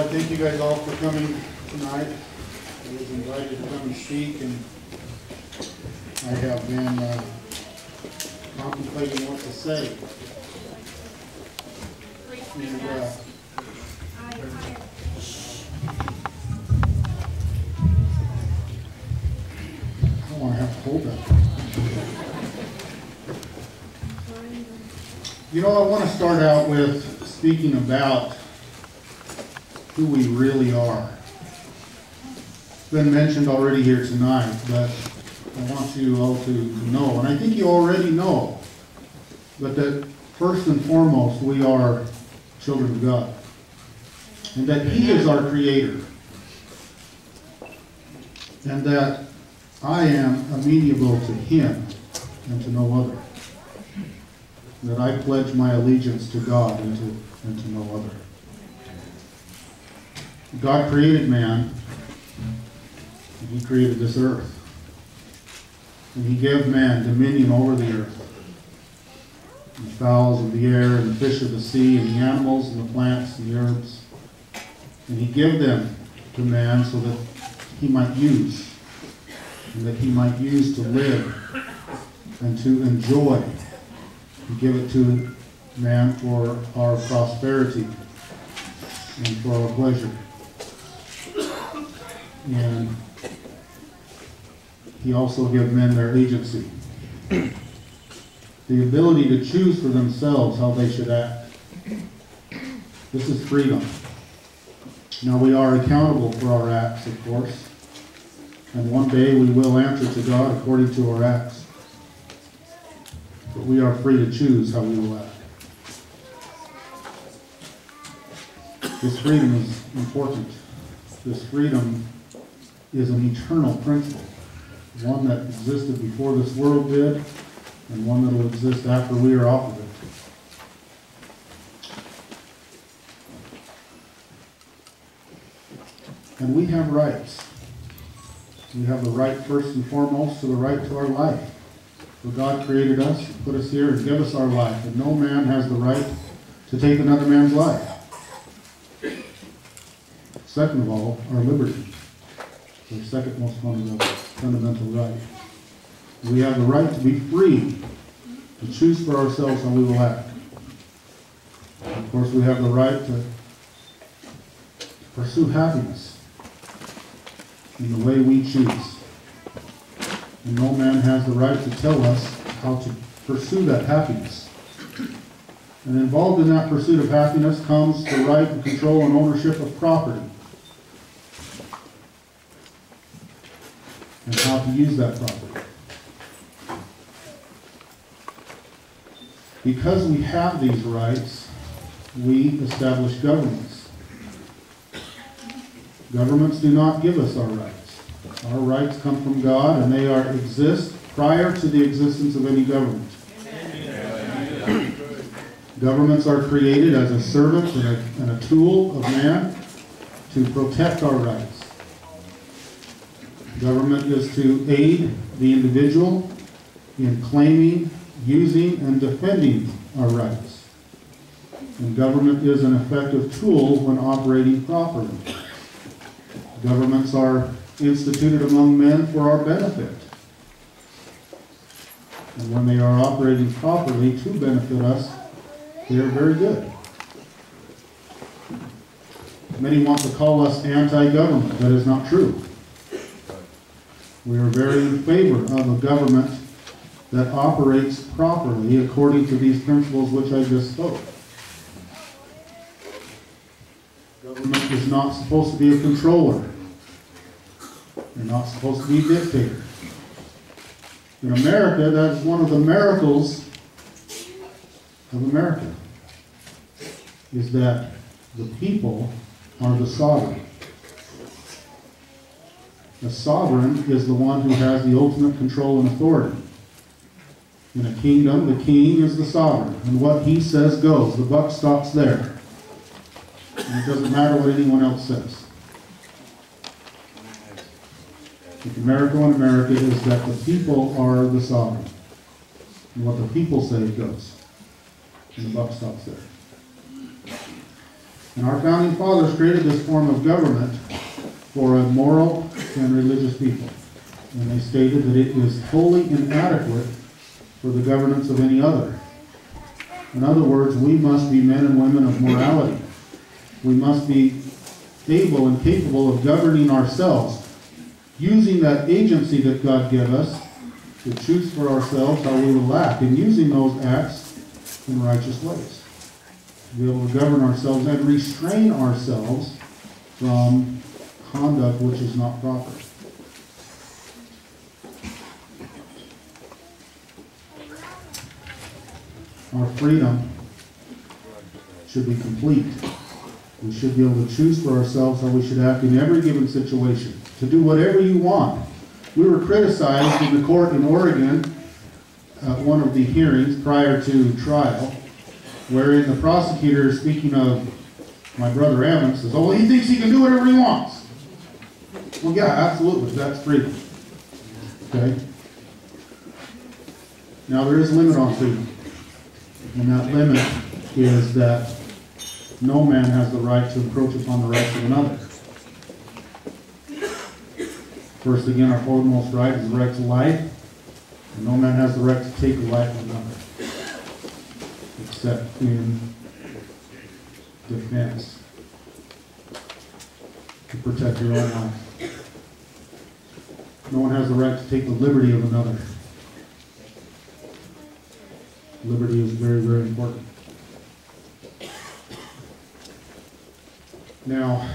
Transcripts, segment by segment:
thank you guys all for coming tonight. I was invited to come and speak, and I have been contemplating what to say. And, I don't want to have to hold that. You know, I want to start out with speaking about who we really are. It's been mentioned already here tonight, but I want you all to know, and I think you already know, but that first and foremost we are children of God, and that He is our Creator, and that I am amenable to Him and to no other, that I pledge my allegiance to God and to no other. God created man, and He created this earth. And He gave man dominion over the earth, and the fowls of the air, and the fish of the sea, and the animals, and the plants, and the herbs. And He gave them to man so that he might use, and that he might use to live and to enjoy. He gave it to man for our prosperity and for our pleasure. And He also gave men their agency, the ability to choose for themselves how they should act. This is freedom. Now, we are accountable for our acts, of course, and one day we will answer to God according to our acts. But we are free to choose how we will act. This freedom is important. This freedom is an eternal principle, one that existed before this world did, and one that will exist after we are off of it. And we have rights. We have the right, first and foremost, to the right to our life. For God created us, put us here, and give us our life. And no man has the right to take another man's life. Second of all, our liberty. The second most fundamental right. We have the right to be free to choose for ourselves how we will act. Of course, we have the right to pursue happiness in the way we choose. And no man has the right to tell us how to pursue that happiness. And involved in that pursuit of happiness comes the right to control and ownership of property, and how to use that property. Because we have these rights, we establish governments. Governments do not give us our rights. Our rights come from God, and they exist prior to the existence of any government. Governments are created as a servant and a tool of man to protect our rights. Government is to aid the individual in claiming, using, and defending our rights. And government is an effective tool when operating properly. Governments are instituted among men for our benefit. And when they are operating properly to benefit us, they are very good. Many want to call us anti-government. That is not true. We are very in favor of a government that operates properly according to these principles which I just spoke. Government is not supposed to be a controller. They're not supposed to be a dictator. In America, that is one of the miracles of America, is that the people are the sovereign. The sovereign is the one who has the ultimate control and authority. In a kingdom, the king is the sovereign, and what he says goes. The buck stops there. And it doesn't matter what anyone else says. The miracle in America is that the people are the sovereign. And what the people say goes. And the buck stops there. And our founding fathers created this form of government for a moral and religious people. And they stated that it is wholly inadequate for the governance of any other. In other words, we must be men and women of morality. We must be able and capable of governing ourselves, using that agency that God gave us to choose for ourselves how we will act, and using those acts in righteous ways. To be able to govern ourselves and restrain ourselves from conduct which is not proper. Our freedom should be complete. We should be able to choose for ourselves how we should act in every given situation, to do whatever you want. We were criticized in the court in Oregon at one of the hearings prior to trial, wherein the prosecutor, speaking of my brother Evans, says, oh, he thinks he can do whatever he wants. Well, yeah, absolutely, that's freedom. Okay? Now, there is a limit on freedom. And that limit is that no man has the right to encroach upon the rights of another. First, again, our foremost right is the right to life, and no man has the right to take the life of another, except in defense, to protect your own life. No one has the right to take the liberty of another. Liberty is very, very important. Now,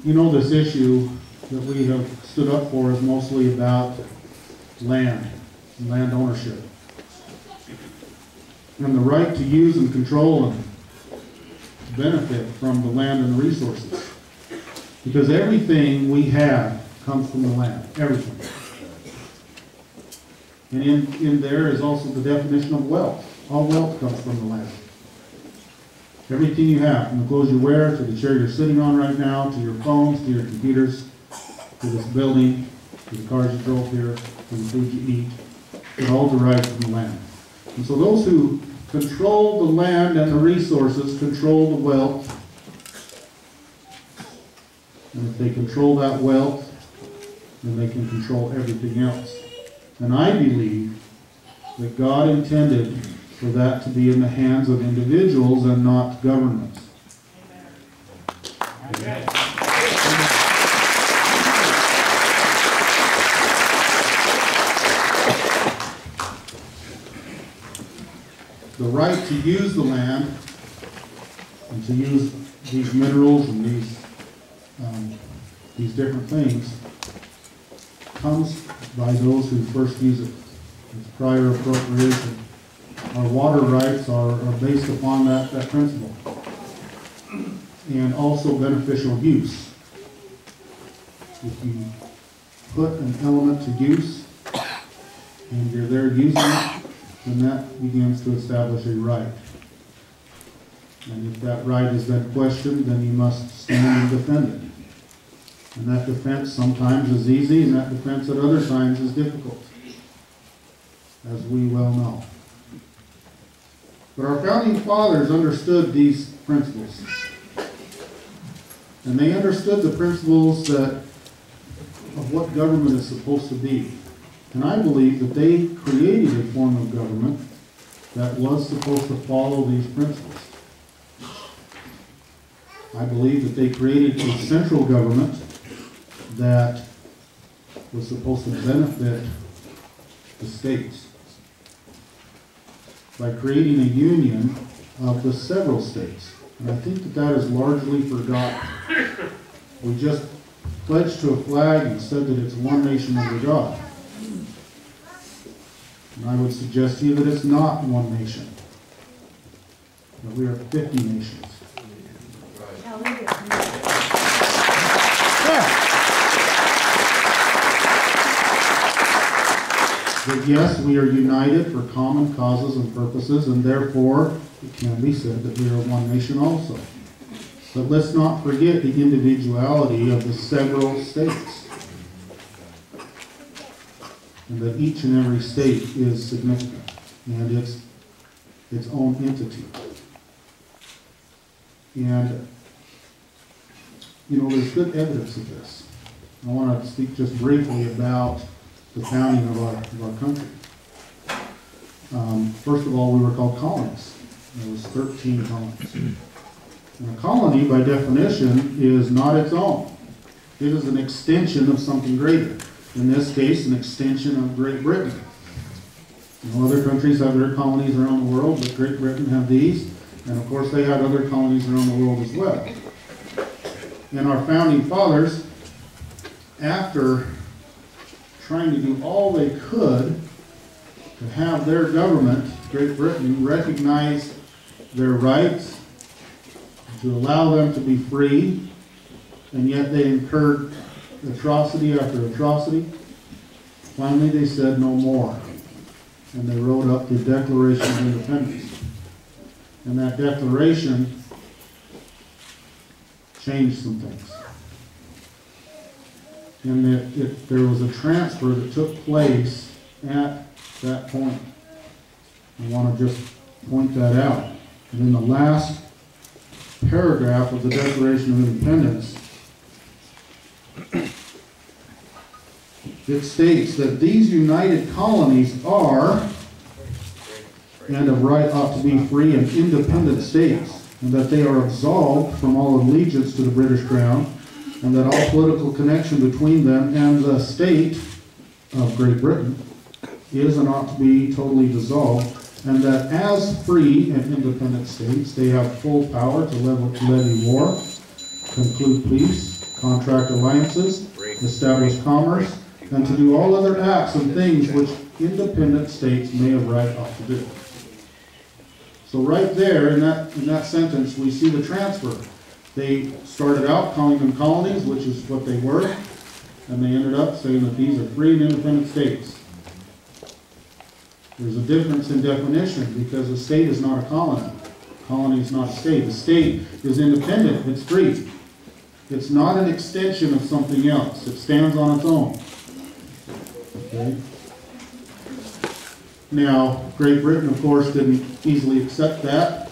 you know, this issue that we have stood up for is mostly about land and land ownership, and the right to use and control and benefit from the land and the resources. Because everything we have comes from the land, everything. And in there is also the definition of wealth. All wealth comes from the land. Everything you have, from the clothes you wear, to the chair you're sitting on right now, to your phones, to your computers, to this building, to the cars you drove here, to the food you eat, it all derives from the land. And so those who control the land and the resources control the wealth. And if they control that wealth, then they can control everything else. And I believe that God intended for that to be in the hands of individuals and not governments. Amen. The right to use the land and to use these minerals and these different things comes by those who first use it. It's prior appropriation. Our water rights are based upon that principle. And also beneficial use. If you put an element to use and you're there using it, then that begins to establish a right. And if that right is then questioned, then you must stand and defend it. And that defense sometimes is easy, and that defense at other times is difficult, as we well know. But our founding fathers understood these principles. And they understood the principles of what government is supposed to be. And I believe that they created a form of government that was supposed to follow these principles. I believe that they created a central government that was supposed to benefit the states by creating a union of the several states. And I think that that is largely forgotten. We just pledged to a flag and said that it's one nation under God. And I would suggest to you that it's not one nation, that we are 50 nations. That yes, we are united for common causes and purposes, and therefore it can be said that we are one nation also. But let's not forget the individuality of the several states, and that each and every state is significant and its own entity. And, you know, there's good evidence of this. I want to speak just briefly about the founding of our country. First of all, we were called colonies. There was 13 colonies. And a colony, by definition, is not its own. It is an extension of something greater. In this case, an extension of Great Britain. You know, other countries have their colonies around the world, but Great Britain had these. And of course, they had other colonies around the world as well. And our founding fathers, after trying to do all they could to have their government, Great Britain, recognize their rights, to allow them to be free, and yet they incurred atrocity after atrocity. Finally, they said no more. And they wrote up the Declaration of Independence. And that declaration changed some things. And there was a transfer that took place at that point. I want to just point that out. And in the last paragraph of the Declaration of Independence, it states that these united colonies are and of right ought to be free and independent states, and that they are absolved from all allegiance to the British Crown, and that all political connection between them and the state of Great Britain is and ought to be totally dissolved, and that as free and independent states they have full power to levy war, conclude peace, contract alliances, establish commerce, and to do all other acts and things which independent states may have right ought to do. So right there in that sentence we see the transfer. They started out calling them colonies, which is what they were, and they ended up saying that these are free and independent states. There's a difference in definition because a state is not a colony. A colony is not a state. A state is independent. It's free. It's not an extension of something else. It stands on its own. Okay? Now, Great Britain, of course, didn't easily accept that.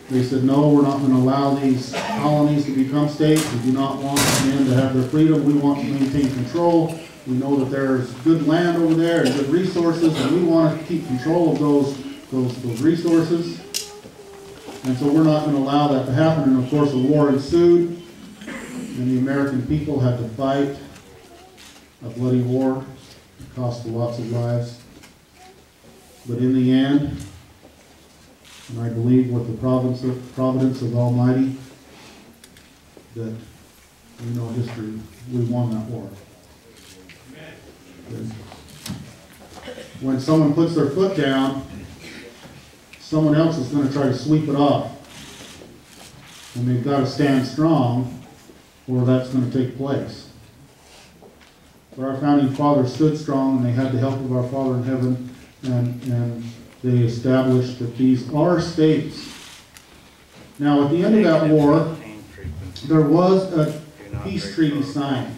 They said, no, we're not going to allow these colonies to become states. We do not want men to have their freedom. We want to maintain control. We know that there's good land over there and good resources, and we want to keep control of those resources. And so we're not going to allow that to happen. And of course, a war ensued, and the American people had to fight a bloody war. It cost lots of lives. But in the end, and I believe with the providence of Almighty, that we know history, we won that war. When someone puts their foot down, someone else is going to try to sweep it off. And they've got to stand strong, or that's going to take place. But our founding fathers stood strong, and they had the help of our Father in heaven, and they established that these are states. Now, at the end of that war, there was a peace treaty signed.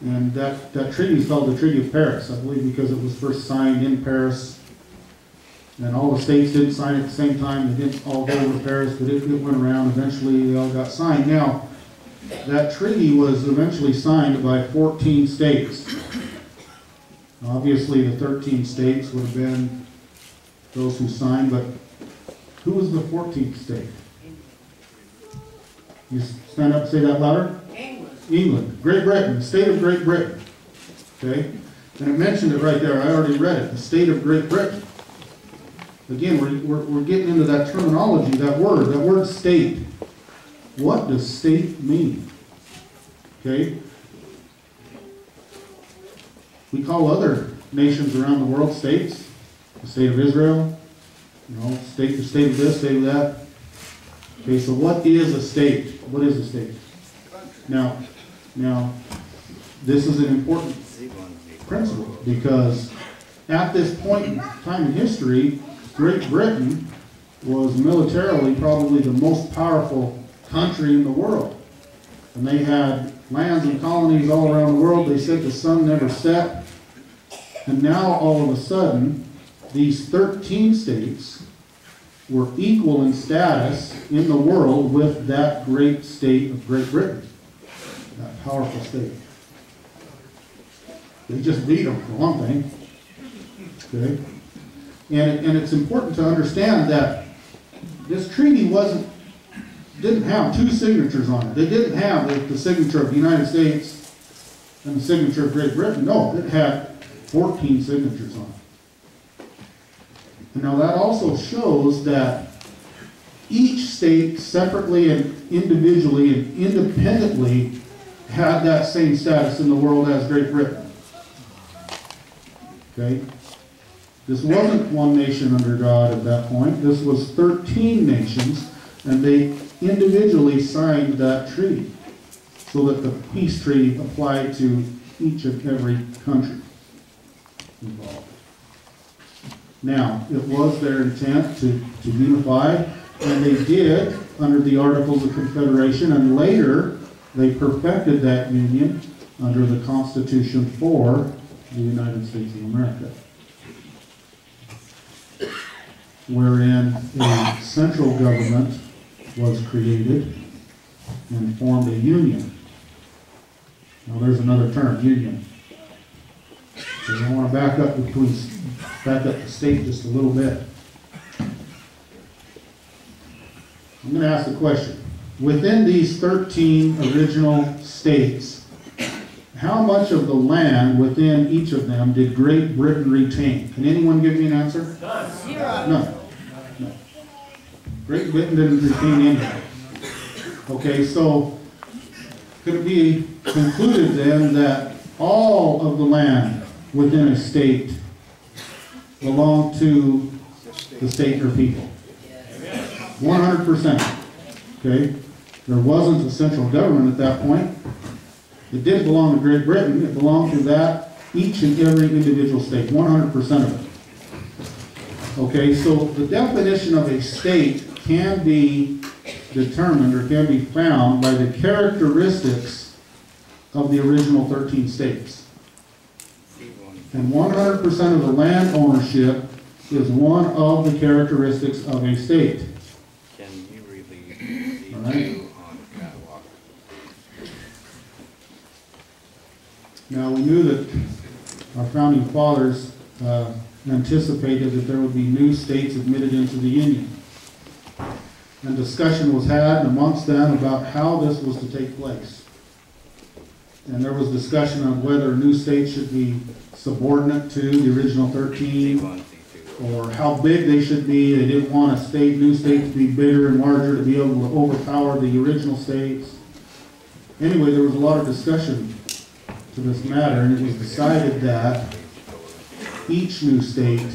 And that treaty is called the Treaty of Paris, I believe, because it was first signed in Paris. And all the states didn't sign it at the same time. They didn't all go over to Paris, but it went around. Eventually, they all got signed. Now, that treaty was eventually signed by 14 states. Obviously, the 13 states would have been those who signed, but who was the 14th state? You stand up and say that louder? England. Great Britain. The state of Great Britain. Okay? And it mentioned it right there. I already read it. The state of Great Britain. Again, we're getting into that terminology, that word state. What does state mean? Okay? We call other nations around the world states. The state of Israel, you know, the state of this, state of that. Okay, so what is a state? What is a state? Now, this is an important principle because at this point in time in history, Great Britain was militarily probably the most powerful country in the world. And they had lands and colonies all around the world. They said the sun never set. And now, all of a sudden, these 13 states were equal in status in the world with that great state of Great Britain, that powerful state. They just beat them, for one thing. Okay? And it's important to understand that this treaty didn't have two signatures on it. They didn't have the signature of the United States and the signature of Great Britain. No, it had 14 signatures on it. And now that also shows that each state separately and individually and independently had that same status in the world as Great Britain. Okay? This wasn't one nation under God at that point. This was 13 nations, and they individually signed that treaty so that the peace treaty applied to each and every country involved. Now, it was their intent to unify, and they did under the Articles of Confederation, and later they perfected that union under the Constitution for the United States of America, wherein a central government was created and formed a union. Now there's another term, union. So I want to back up the state just a little bit. I'm going to ask the question. Within these 13 original states, how much of the land within each of them did Great Britain retain? Can anyone give me an answer? None. None. No. Great Britain didn't retain anything. Okay, so could it be concluded then that all of the land within a state belonged to the state or people? 100%. Okay? There wasn't a central government at that point. It did belong to Great Britain. It belonged to that, each and every individual state, 100% of it. Okay, so the definition of a state can be determined or can be found by the characteristics of the original 13 states. And 100% of the land ownership is one of the characteristics of a state. Can you relieve the All right. on the catwalk? Now, we knew that our founding fathers anticipated that there would be new states admitted into the Union. And discussion was had amongst them about how this was to take place. And there was discussion on whether new states should be subordinate to the original 13, or how big they should be. They didn't want new state to be bigger and larger to be able to overpower the original states. Anyway, there was a lot of discussion to this matter, and it was decided that each new state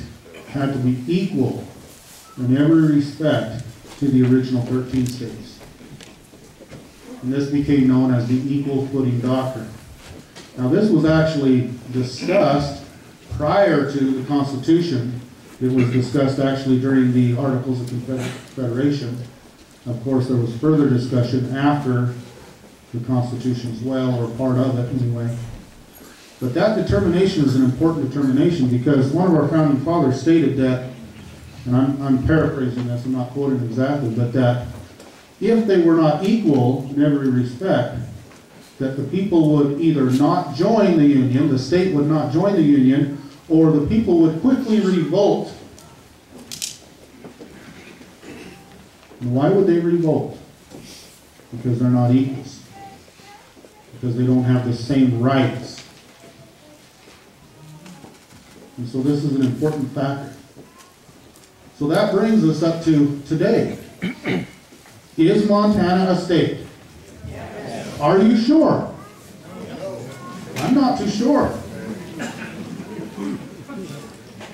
had to be equal in every respect to the original 13 states. And this became known as the equal footing doctrine. Now, this was actually discussed prior to the Constitution. It was discussed actually during the Articles of Confederation. Of course, there was further discussion after the Constitution as well, or part of it anyway. But that determination is an important determination because one of our founding fathers stated that, and I'm paraphrasing this, I'm not quoting exactly, but that if they were not equal in every respect, that the people would either not join the Union, the state would not join the Union, or the people would quickly revolt. And why would they revolt? Because they're not equals. Because they don't have the same rights. And so this is an important factor. So that brings us up to today. Is Montana a state? Yes. Are you sure? I'm not too sure.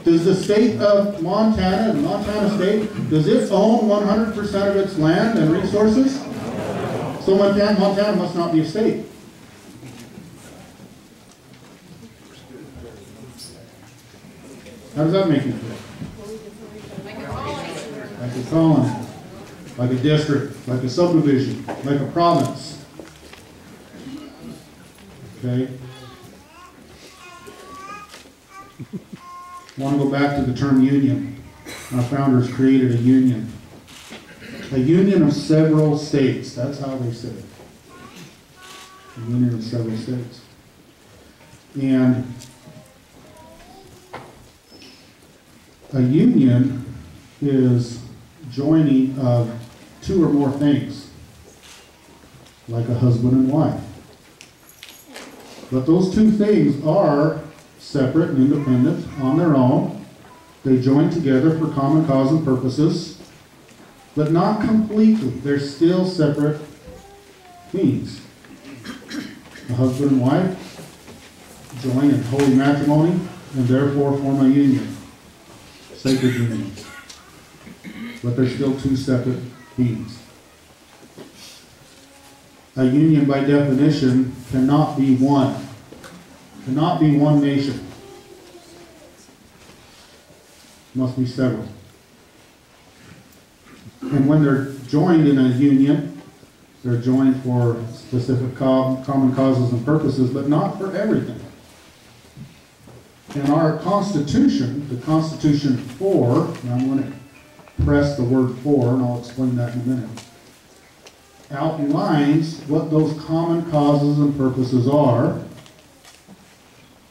Does the state of Montana, the Montana state, does it own 100% of its land and resources? So Montana must not be a state. How does that make you feel? Like a colony, like a district, like a subdivision, like a province. Okay? I want to go back to the term union. our founders created a union. A union of several states. That's how they said it. A union of several states. And a union is joining of two or more things, like a husband and wife. But those two things are separate and independent on their own. They join together for common cause and purposes, but not completely. They're still separate beings. A husband and wife join in holy matrimony and therefore form a union, sacred union. But they're still two separate beings. A union, by definition, cannot be one. Cannot be one nation. Must be several. And when they're joined in a union, they're joined for specific common causes and purposes, but not for everything. In our Constitution, the Constitution 4, and I'm going to press the word for, and I'll explain that in a minute, outlines what those common causes and purposes are.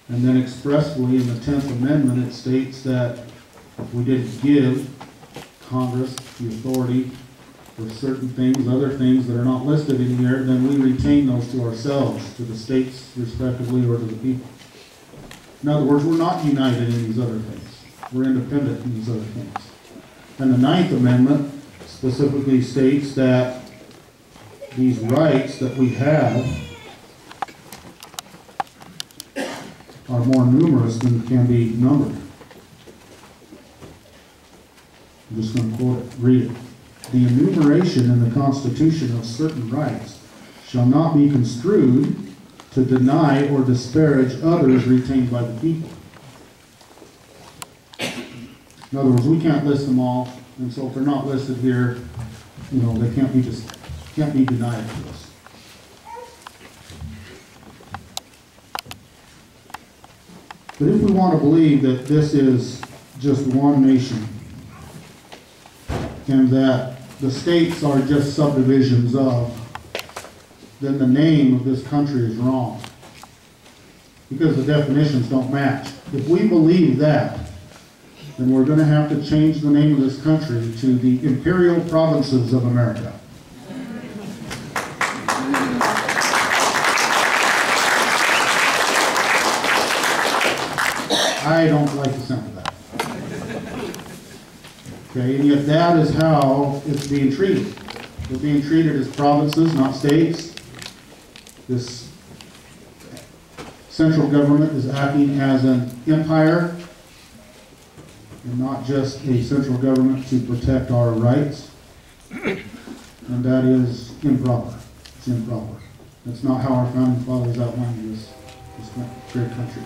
And then expressly in the 10th Amendment, it states that if we didn't give Congress the authority for certain things, other things that are not listed in here, then we retain those to ourselves, to the states respectively, or to the people. In other words, we're not united in these other things. We're independent in these other things. And the 9th Amendment specifically states that these rights that we have are more numerous than can be numbered. I'm just going to quote it, read it. The enumeration in the Constitution of certain rights shall not be construed to deny or disparage others retained by the people. In other words, we can't list them all, and so if they're not listed here, they can't be denied to us. But if we want to believe that this is just one nation, and that the states are just subdivisions of, then the name of this country is wrong. Because the definitions don't match. If we believe that, then we're going to have to change the name of this country to the Imperial Provinces of America. I don't like the sound of that. Okay, and yet that is how it's being treated. They're being treated as provinces, not states. This central government is acting as an empire and not just a central government to protect our rights. And that is improper. It's improper. That's not how our founding fathers outlined this great country.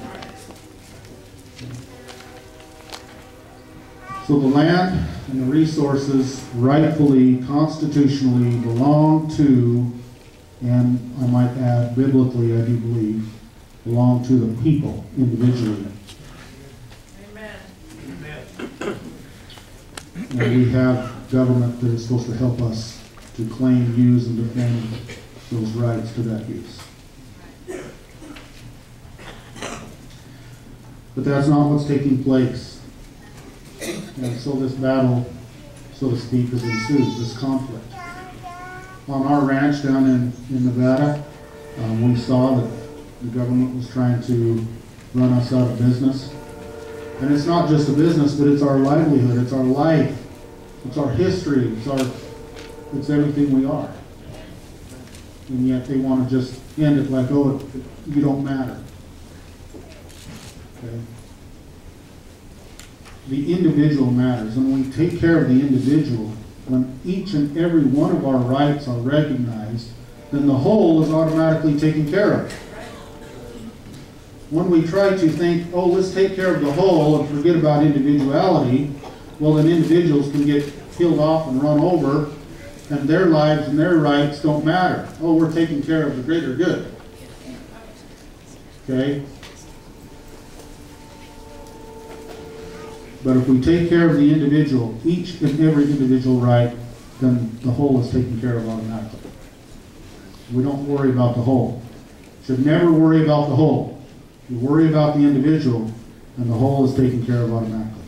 So the land and the resources rightfully, constitutionally belong to, and I might add biblically, I do believe, belong to the people individually. Amen. And we have government that is supposed to help us to claim, use, and defend those rights to that use. But that's not what's taking place. And so this battle, so to speak, has ensued, this conflict. On our ranch down in Nevada, we saw that the government was trying to run us out of business. And it's not just a business, but it's our livelihood, it's our life, it's our history, it's everything we are. And yet they want to just end it like, oh, you don't matter. Okay? The individual matters. And when we take care of the individual, when each and every one of our rights are recognized, then the whole is automatically taken care of. When we try to think, oh, let's take care of the whole and forget about individuality, well, then individuals can get killed off and run over, and their lives and their rights don't matter. Oh, we're taking care of the greater good. Okay? But if we take care of the individual, each and every individual right, then the whole is taken care of automatically. We don't worry about the whole. Should never worry about the whole. You worry about the individual, and the whole is taken care of automatically.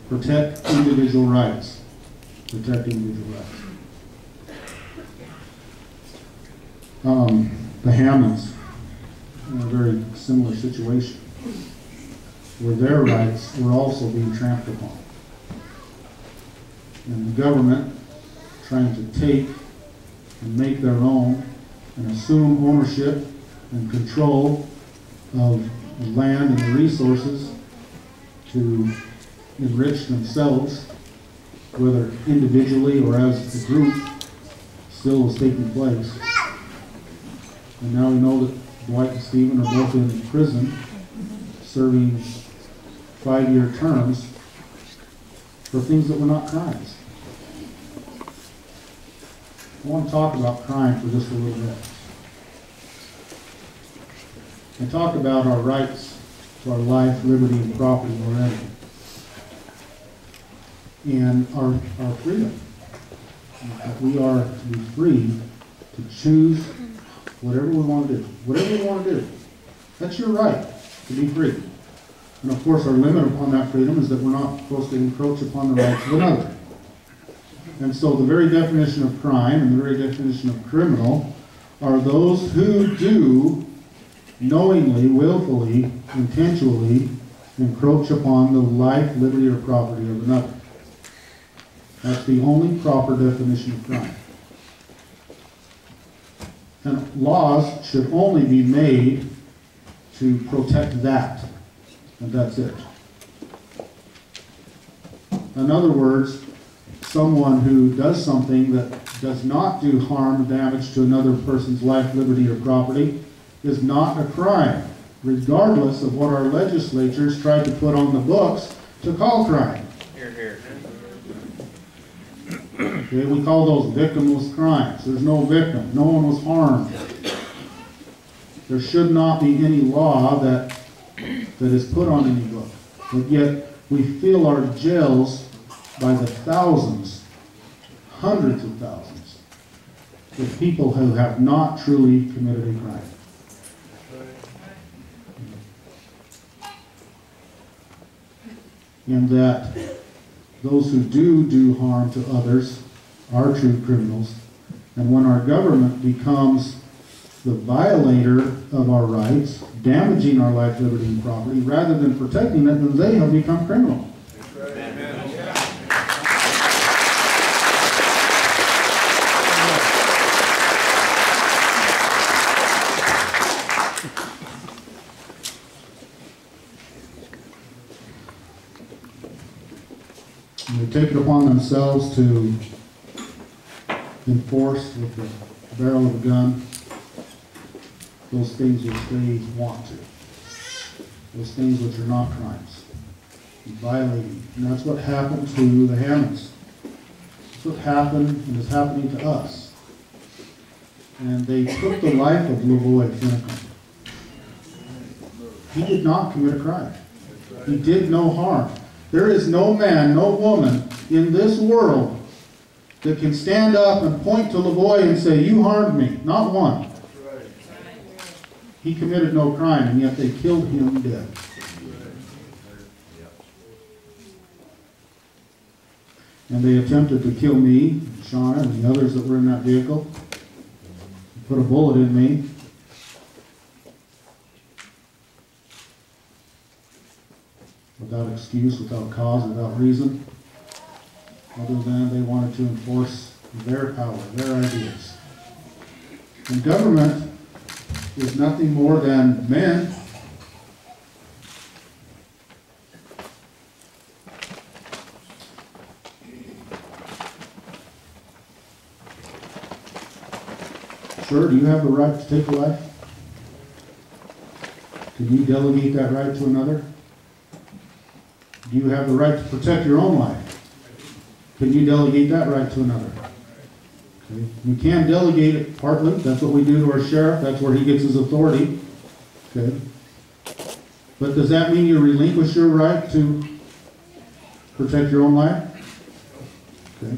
Protect individual rights. Protect individual rights. The Hammonds, in a very similar situation, where their rights were also being trampled upon. And the government trying to take and make their own and assume ownership and control of the land and the resources to enrich themselves, whether individually or as a group, still is taking place. And now we know that Dwight and Stephen are both in prison, serving 5-year terms for things that were not crimes. I want to talk about crime for just a little bit. I talked about our rights to our life, liberty, and property already. And our freedom. That we are to be free to choose whatever we want to do. Whatever we want to do. That's your right, to be free. And of course our limit upon that freedom is that we're not supposed to encroach upon the rights of another. And so the very definition of crime and the very definition of criminal are those who do knowingly, willfully, intentionally encroach upon the life, liberty, or property of another. That's the only proper definition of crime. And laws should only be made to protect that. And that's it. In other words, someone who does something that does not do harm, damage to another person's life, liberty, or property is not a crime, regardless of what our legislatures tried to put on the books to call crime. Here, here. Okay, we call those victimless crimes. There's no victim. No one was harmed. There should not be any law that is put on any book. But yet we fill our jails by the thousands, hundreds of thousands, with people who have not truly committed a crime. And that those who do harm to others are true criminals. And when our government becomes the violator of our rights, damaging our life, liberty, and property, rather than protecting it, then they have become criminal. And they take it upon themselves to enforce with the barrel of a gun those things which they want to. Those things which are not crimes. Violating. And that's what happened to the Hammonds. That's what happened and is happening to us. And they took the life of Lavoy Finnecombe. He did not commit a crime. He did no harm. There is no man, no woman in this world that can stand up and point to Lavoy and say, "You harmed me." Not one. He committed no crime, and yet they killed him dead. And they attempted to kill me, Shauna, and the others that were in that vehicle. Put a bullet in me. Without excuse, without cause, without reason, other than they wanted to enforce their power, their ideas. And government is nothing more than men Sir, do you have the right to take a life? Can you delegate that right to another? Do you have the right to protect your own life? Can you delegate that right to another? Okay. You can delegate it partly. That's what we do to our sheriff. That's where he gets his authority. Okay. But does that mean you relinquish your right to Protect your own life? Okay.